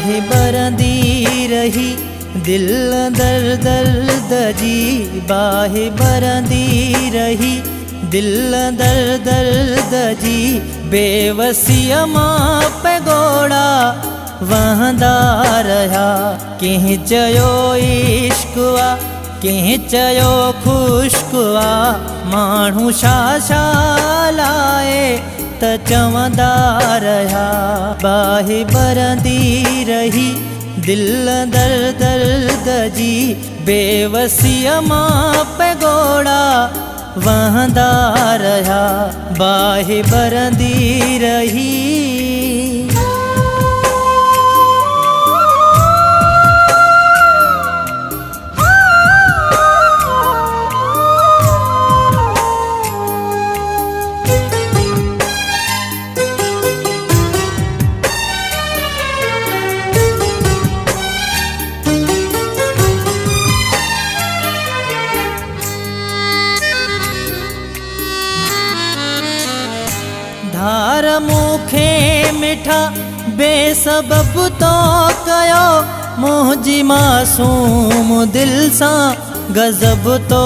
बाहि बरंदी रही दिल दर दर्द जी, बाहि बरंदी रही दिल दर दर्द जी। बेवसीअ मां पैगोड़ा वहंदा रहा, कंहिं चयो इश्क आ कंहिं चयो खुश्क आ। माण्हू छा छा लाए त चवंदा रहा, बाहि बरंदी रही दिल दर दर्द जी। बेवसीअ मां पैगोड़ा वहंदा रहा, बाहि बरंदी रही। धार मूंखे मिठा बेसबब तो कयो, मुंहिंजी मासूम दिल सां गज़ब तो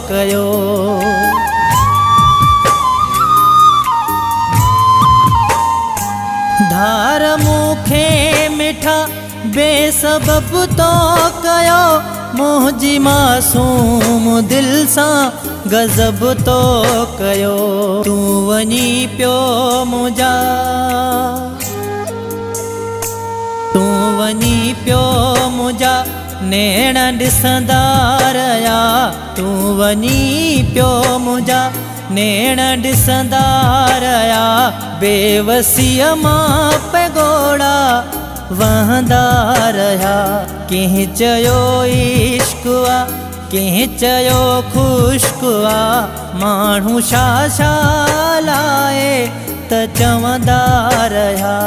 कयो। धार मूंखे मिठा बेसबब तो कयो, मुंहिंजी मासूम दिल सां गज़ब तो कयो। तूं वञी पियो मुंहिंजा, तूं वञी पियो मुंहिंजा नेण ॾिसंदा रहिया। तूं वञी पियो मुंहिंजा नेण ॾिसंदा रहिया। बेवसीअ मां पैगोड़ा वहंदा रहा, कंहिं चयो इश्क आ कंहिं चयो खुश्क आ। माण्हू छा छा लाए त चवंदा रहा,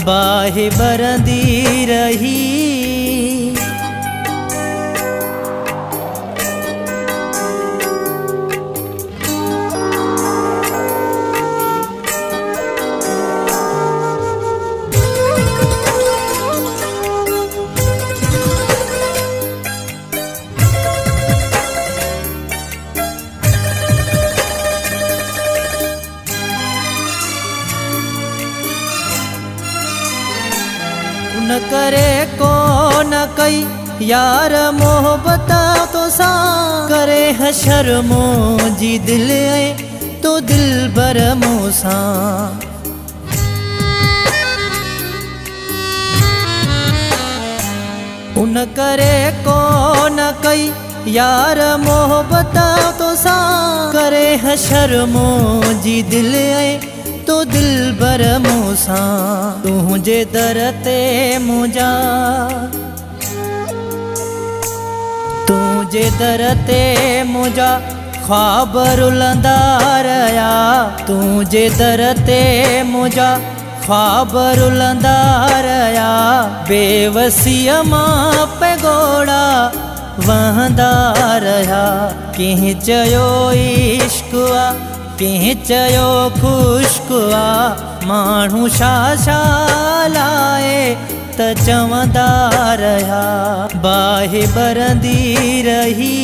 बाहि बरंदी रही। न करे को न कई यार मोहब्बत तो सां, करे हशर मुंहिंजी दिल ऐं तो दिल बर मूंसां। उन करे को न कई यार मोहब्बत तो सां, करे हशर मुंहिंजी दिल ऐं तो दिल बर मूंसां। तुंहिंजे दर ते मुंहिंजा, तुंहिंजे दर ते मुंहिंजा ख्वाब रुलंदा रहिया। तुंहिंजे दर ते मुंहिंजा ख्वाब रुलंदा रहिया। बेवसीअ मां पैगोड़ा वहंदा रहिया, कंहिं चयो इश्क आ कंहिं चयो खुश्क आ। माण्हू छा छा लाए त चवंदा रहा, बाहि बरंदी रही।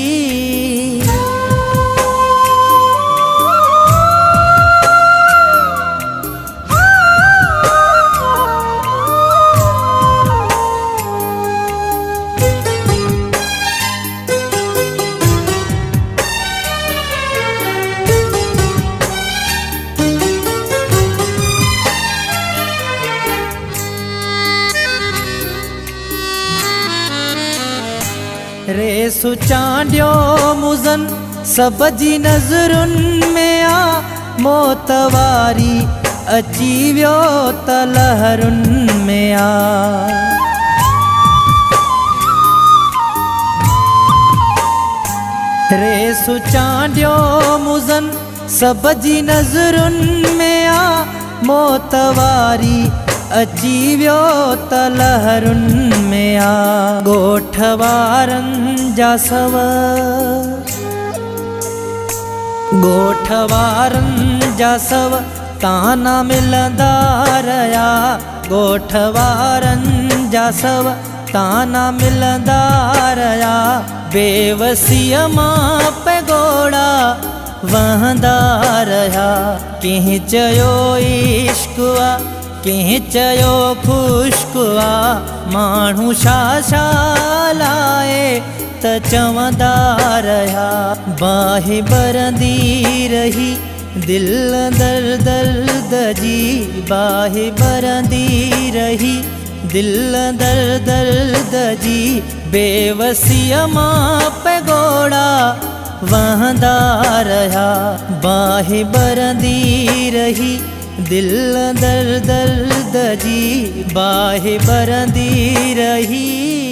रेसु चांडियो मुज़न सब जी नज़रुनि में आ। मौत वारी अची वियो त लहरुनि में आ। रेसु चांडियो मुज़न सब जी नज़रुनि में आ। मौत वारी अची वियो त लहरुनि में आ। ॻोठ वारनि जा सव, ॻोठ वारनि जा सव ताना मिलंदा रहिया। ॻोठ वारनि जा सव ताना मिलंदा रहा, बेवसीअ मां पैगोड़ा वहंदा रहा। कंहिं चयो इश्क आ, कंहिं चयो खुश्क आ, माण्हू छा छा लाए त चवंदा रहा। बाहि भरंदी रही दिल दर दर्द जी, बाहि भरंदी रही दिल दर दर्द जी, बेवसीअ मां पैगोड़ा वहंदा रहा। बाहि भरंदी रही दिल दर दर्द जी, बाहि भरंदी रही।